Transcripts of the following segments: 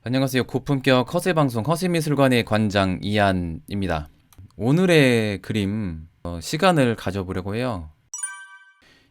안녕하세요. 고품격 허세방송 허세미술관의 관장 이한입니다. 오늘의 그림 시간을 가져보려고 해요.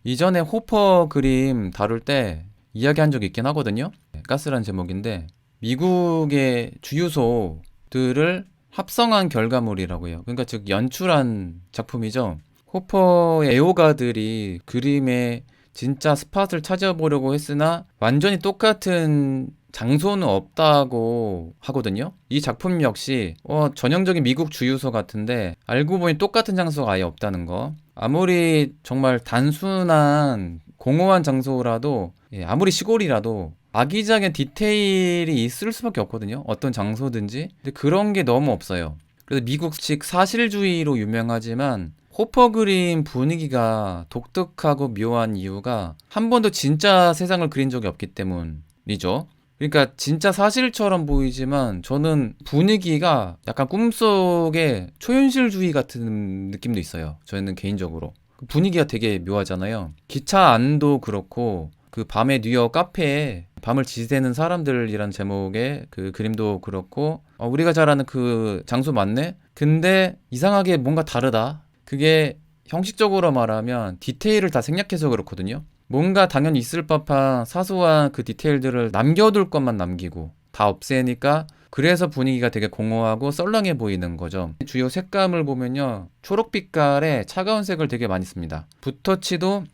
이전에 호퍼 그림 다룰 때 이야기한 적이 있긴 하거든요. 가스란 제목인데 미국의 주유소들을 합성한 결과물이라고 해요. 그러니까 즉 연출한 작품이죠. 호퍼의 애호가들이 그림의 진짜 스팟을 찾아보려고 했으나 완전히 똑같은 장소는 없다고 하거든요. 이 작품 역시 전형적인 미국 주유소 같은데 알고 보니 똑같은 장소가 아예 없다는 거. 아무리 정말 단순한 공허한 장소라도 아무리 시골이라도 아기자기한 디테일이 있을 수밖에 없거든요. 어떤 장소든지. 근데 그런 게 너무 없어요. 그래서 미국식 사실주의로 유명하지만 호퍼 그림 분위기가 독특하고 묘한 이유가 한 번도 진짜 세상을 그린 적이 없기 때문이죠. 그러니까 진짜 사실처럼 보이지만 저는 분위기가 약간 꿈속의 초현실주의 같은 느낌도 있어요. 저는 개인적으로. 분위기가 되게 묘하잖아요. 기차 안도 그렇고 그 밤에 뉴욕 카페에 밤을 지새는 사람들이란 제목의 그 그림도 그렇고 우리가 잘 아는 그 장소 맞네? 근데 이상하게 뭔가 다르다. 그게 형식적으로 말하면 디테일을 다 생략해서 그렇거든요. 뭔가 당연히 있을 법한 사소한 그 디테일들을 남겨둘 것만 남기고 다 없애니까 그래서 분위기가 되게 공허하고 썰렁해 보이는 거죠. 주요 색감을 보면요. 초록빛깔에 차가운 색을 되게 많이 씁니다. 붓터치도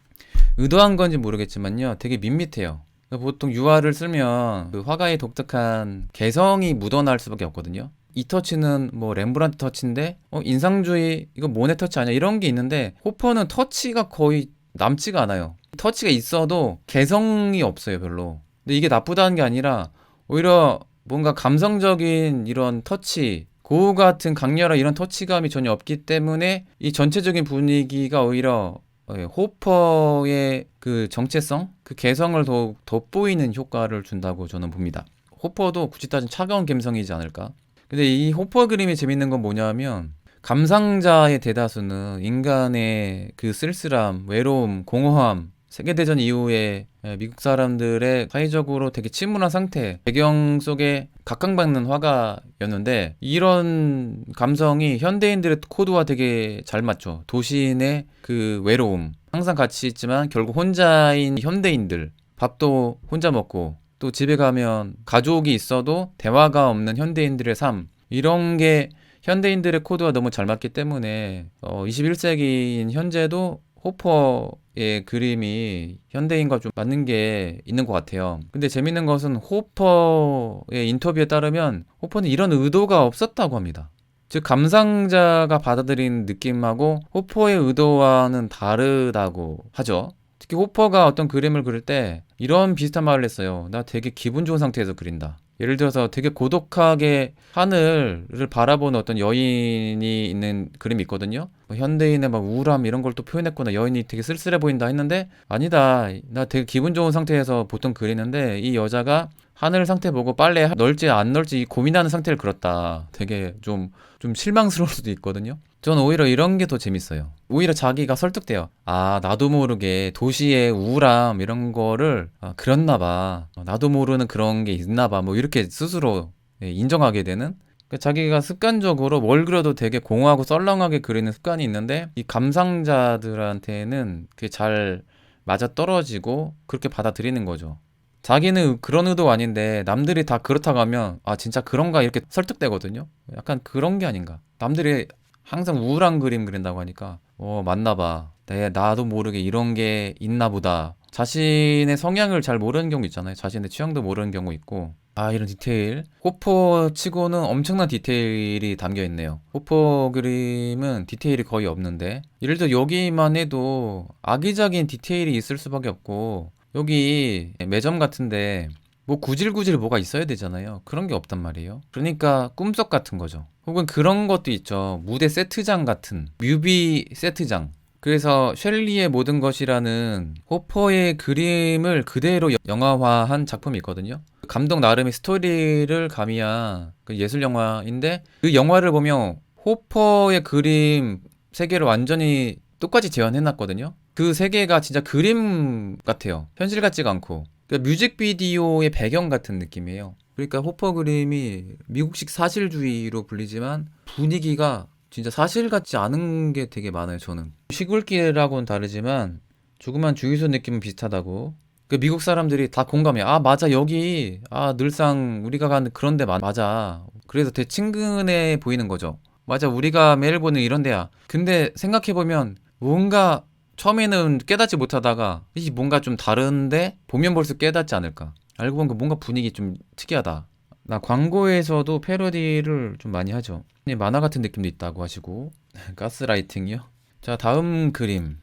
의도한 건지 모르겠지만요. 되게 밋밋해요. 보통 유화를 쓰면 그 화가의 독특한 개성이 묻어날 수밖에 없거든요. 이 터치는 뭐 렘브란트 터치인데 인상주의 이거 모네 터치 아니야 이런 게 있는데 호퍼는 터치가 거의 남지가 않아요. 터치가 있어도 개성이 없어요 별로. 근데 이게 나쁘다는 게 아니라 오히려 뭔가 감성적인 이런 터치 고우 같은 강렬한 이런 터치감이 전혀 없기 때문에 이 전체적인 분위기가 오히려 호퍼의 그 정체성 그 개성을 더욱 돋보이는 효과를 준다고 저는 봅니다. 호퍼도 굳이 따지면 차가운 감성이지 않을까. 근데 이 호퍼 그림이 재밌는 건 뭐냐면 감상자의 대다수는 인간의 그 쓸쓸함, 외로움, 공허함, 세계대전 이후에 미국 사람들의 사회적으로 되게 침울한 상태, 배경 속에 각광받는 화가였는데 이런 감성이 현대인들의 코드와 되게 잘 맞죠. 도시인의 그 외로움, 항상 같이 있지만 결국 혼자인 현대인들, 밥도 혼자 먹고 또 집에 가면 가족이 있어도 대화가 없는 현대인들의 삶 이런 게 현대인들의 코드와 너무 잘 맞기 때문에 21세기인 현재도 호퍼의 그림이 현대인과 좀 맞는 게 있는 것 같아요. 근데 재밌는 것은 호퍼의 인터뷰에 따르면 호퍼는 이런 의도가 없었다고 합니다. 즉 감상자가 받아들인 느낌하고 호퍼의 의도와는 다르다고 하죠. 특히 호퍼가 어떤 그림을 그릴 때 이런 비슷한 말을 했어요. 나 되게 기분 좋은 상태에서 그린다. 예를 들어서 되게 고독하게 하늘을 바라보는 어떤 여인이 있는 그림이 있거든요. 뭐 현대인의 막 우울함 이런 걸 또 표현했구나. 여인이 되게 쓸쓸해 보인다 했는데 아니다. 나 되게 기분 좋은 상태에서 보통 그리는데 이 여자가 하늘 상태 보고 빨래 넣을지 안 넣을지 고민하는 상태를 그렸다. 되게 좀 실망스러울 수도 있거든요. 저는 오히려 이런 게 더 재밌어요. 오히려 자기가 설득돼요. 아, 나도 모르게 도시의 우울함 이런 거를 그렸나 봐. 나도 모르는 그런 게 있나 봐. 뭐 이렇게 스스로 인정하게 되는 그러니까 자기가 습관적으로 뭘 그려도 되게 공허하고 썰렁하게 그리는 습관이 있는데 이 감상자들한테는 그게 잘 맞아떨어지고 그렇게 받아들이는 거죠. 자기는 그런 의도 아닌데 남들이 다 그렇다고 하면 아 진짜 그런가 이렇게 설득되거든요. 약간 그런 게 아닌가. 남들이 항상 우울한 그림 그린다고 하니까 맞나 봐. 나도 모르게 이런 게 있나 보다. 자신의 성향을 잘 모르는 경우 있잖아요. 자신의 취향도 모르는 경우 있고 아 이런 디테일 호퍼 치고는 엄청난 디테일이 담겨 있네요. 호퍼 그림은 디테일이 거의 없는데 예를 들어 여기만 해도 아기자기한 디테일이 있을 수밖에 없고 여기 매점 같은데 뭐 구질구질 뭐가 있어야 되잖아요. 그런 게 없단 말이에요. 그러니까 꿈속 같은 거죠. 혹은 그런 것도 있죠. 무대 세트장 같은 뮤비 세트장. 그래서 셸리의 모든 것이라는 호퍼의 그림을 그대로 영화화한 작품이 있거든요. 감독 나름의 스토리를 가미한 그 예술 영화인데 그 영화를 보면 호퍼의 그림 세계를 완전히 똑같이 재현해놨거든요. 그 세계가 진짜 그림 같아요. 현실 같지가 않고. 그러니까 뮤직비디오의 배경 같은 느낌이에요. 그러니까 호퍼 그림이 미국식 사실주의로 불리지만 분위기가 진짜 사실 같지 않은 게 되게 많아요, 저는. 시골길하고는 다르지만 조그만 주유소 느낌은 비슷하다고. 그 미국 사람들이 다 공감해. 아, 맞아. 여기 늘상 우리가 가는 그런 데 맞아. 그래서 되게 친근해 보이는 거죠. 맞아. 우리가 매일 보는 이런 데야. 근데 생각해 보면 뭔가 처음에는 깨닫지 못하다가 이 뭔가 좀 다른데 보면 볼수록 깨닫지 않을까. 알고 보니까 뭔가 분위기 좀 특이하다. 나 광고에서도 패러디를 좀 많이 하죠. 만화 같은 느낌도 있다고 하시고. 가스라이팅이요? 자, 다음 그림.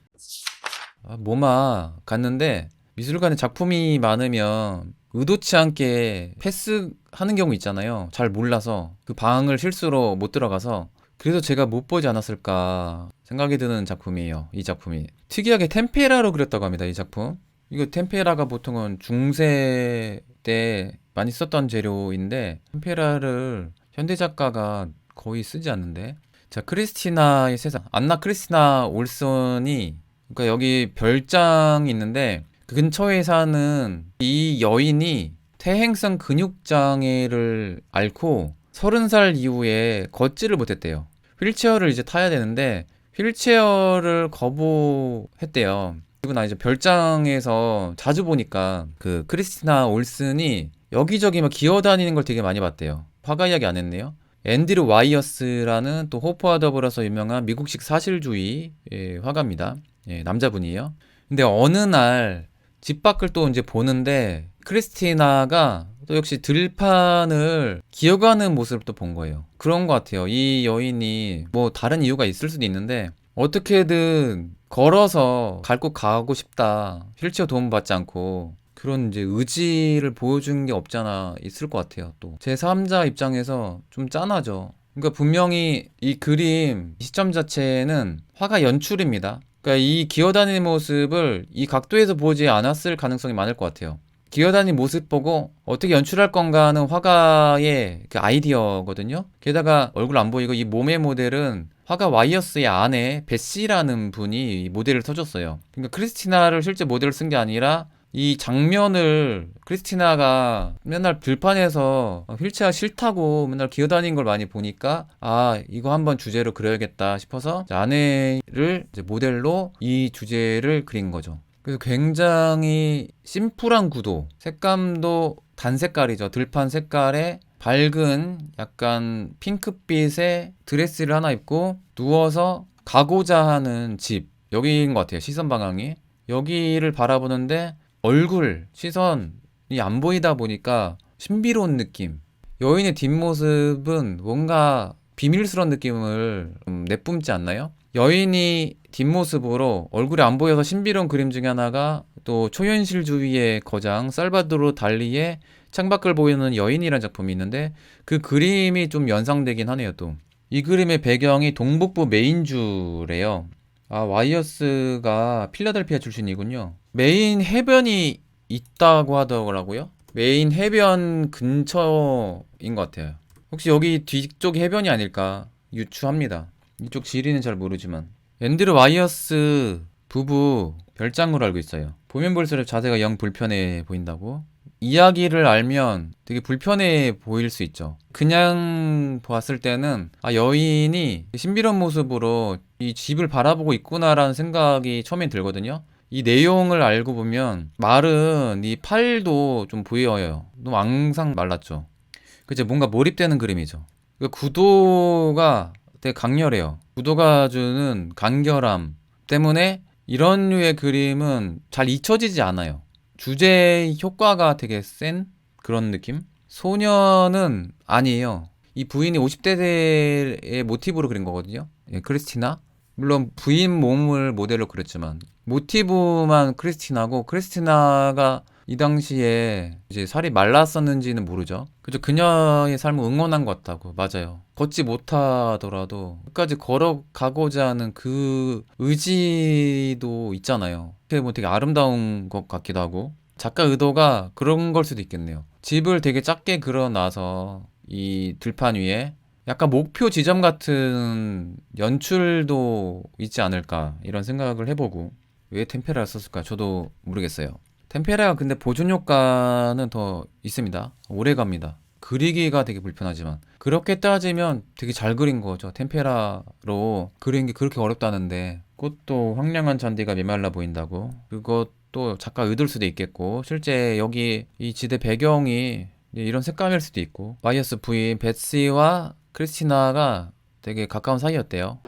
모마 갔는데 미술관에 작품이 많으면 의도치 않게 패스하는 경우 있잖아요. 잘 몰라서 그 방을 실수로 못 들어가서 그래서 제가 못 보지 않았을까 생각이 드는 작품이에요. 이 작품이 특이하게 템페라로 그렸다고 합니다. 이 작품. 이거 템페라가 보통은 중세 때 많이 썼던 재료인데 템페라를 현대 작가가 거의 쓰지 않는데. 자, 크리스티나의 세상. 안나 크리스티나 올슨이, 그러니까 여기 별장이 있는데 그 근처에 사는 이 여인이 퇴행성 근육장애를 앓고 30살 이후에 걷지를 못했대요. 휠체어를 이제 타야 되는데 휠체어를 거부했대요. 그리고 나 이제 별장에서 자주 보니까 그 크리스티나 올슨이 여기저기 막 기어다니는 걸 되게 많이 봤대요. 화가 이야기 안 했네요. 앤드류 와이어스라는 또 호퍼와 더불어서 유명한 미국식 사실주의 화가입니다. 남자분이에요. 근데 어느 날 집 밖을 또 이제 보는데 크리스티나가 또 역시 들판을 기어가는 모습을 또 본 거예요. 그런 것 같아요. 이 여인이 뭐 다른 이유가 있을 수도 있는데 어떻게든 걸어서 갈 곳 가고 싶다. 휠체어 도움 받지 않고 그런 이제 의지를 보여준 게 없잖아 있을 것 같아요. 또 제3자 입장에서 좀 짠하죠. 그러니까 분명히 이 그림 시점 자체는 화가 연출입니다. 그러니까 이 기어다니는 모습을 이 각도에서 보지 않았을 가능성이 많을 것 같아요. 기어다니는 모습 보고 어떻게 연출할 건가 하는 화가의 그 아이디어거든요. 게다가 얼굴 안 보이고 이 몸의 모델은 화가 와이어스의 아내 베시라는 분이 이 모델을 써줬어요. 그러니까 크리스티나를 실제 모델을 쓴 게 아니라 이 장면을 크리스티나가 맨날 들판에서 휠체어 싫다고 맨날 기어다니는 걸 많이 보니까 이거 한번 주제로 그려야겠다 싶어서 아내를 이제 모델로 이 주제를 그린 거죠. 그래서 굉장히 심플한 구도, 색감도 단색깔이죠. 들판 색깔에 밝은 약간 핑크빛의 드레스를 하나 입고 누워서 가고자 하는 집, 여기인 것 같아요. 시선 방향이 여기를 바라보는데 얼굴, 시선이 안 보이다 보니까 신비로운 느낌. 여인의 뒷모습은 뭔가 비밀스러운 느낌을 내뿜지 않나요? 여인이 뒷모습으로 얼굴이 안 보여서 신비로운 그림 중에 하나가 또 초현실주의의 거장 살바도르 달리의 창밖을 보이는 여인이라는 작품이 있는데 그 그림이 좀 연상되긴 하네요. 또 이 그림의 배경이 동북부 메인주래요. 와이어스가 필라델피아 출신이군요. 메인 해변이 있다고 하더라고요. 메인 해변 근처인 것 같아요. 혹시 여기 뒤쪽 해변이 아닐까 유추합니다. 이쪽 지리는 잘 모르지만. 앤드류 와이어스 부부 별장으로 알고 있어요. 보면 볼수록 자세가 영 불편해 보인다고. 이야기를 알면 되게 불편해 보일 수 있죠. 그냥 봤을 때는 여인이 신비로운 모습으로 이 집을 바라보고 있구나라는 생각이 처음엔 들거든요. 이 내용을 알고 보면 마른 이 팔도 좀 보여요. 너무 앙상 말랐죠. 그치, 뭔가 몰입되는 그림이죠. 그 구도가 되게 강렬해요. 구도가 주는 간결함 때문에 이런 류의 그림은 잘 잊혀지지 않아요. 주제 효과가 되게 센 그런 느낌? 소녀는 아니에요. 이 부인이 50대의 모티브로 그린 거거든요. 크리스티나? 물론 부인 몸을 모델로 그렸지만 모티브만 크리스티나고 크리스티나가 이 당시에 이제 살이 말랐었는지는 모르죠. 그죠? 그녀의 삶을 응원한 것 같다고. 맞아요. 걷지 못하더라도 끝까지 걸어가고자 하는 그 의지도 있잖아요. 뭐 되게 아름다운 것 같기도 하고. 작가 의도가 그런 걸 수도 있겠네요. 집을 되게 작게 그려놔서 이 들판 위에 약간 목표 지점 같은 연출도 있지 않을까 이런 생각을 해보고 왜 템페라를 썼을까 저도 모르겠어요. 템페라가 근데 보존 효과는 더 있습니다. 오래 갑니다. 그리기가 되게 불편하지만 그렇게 따지면 되게 잘 그린 거죠. 템페라로 그린 게 그렇게 어렵다는데 꽃도 황량한 잔디가 메말라 보인다고. 그것도 작가 의도일 수도 있겠고 실제 여기 이 지대 배경이 이런 색감일 수도 있고 마이어스 부인 베시와 크리스티나가 되게 가까운 사이였대요.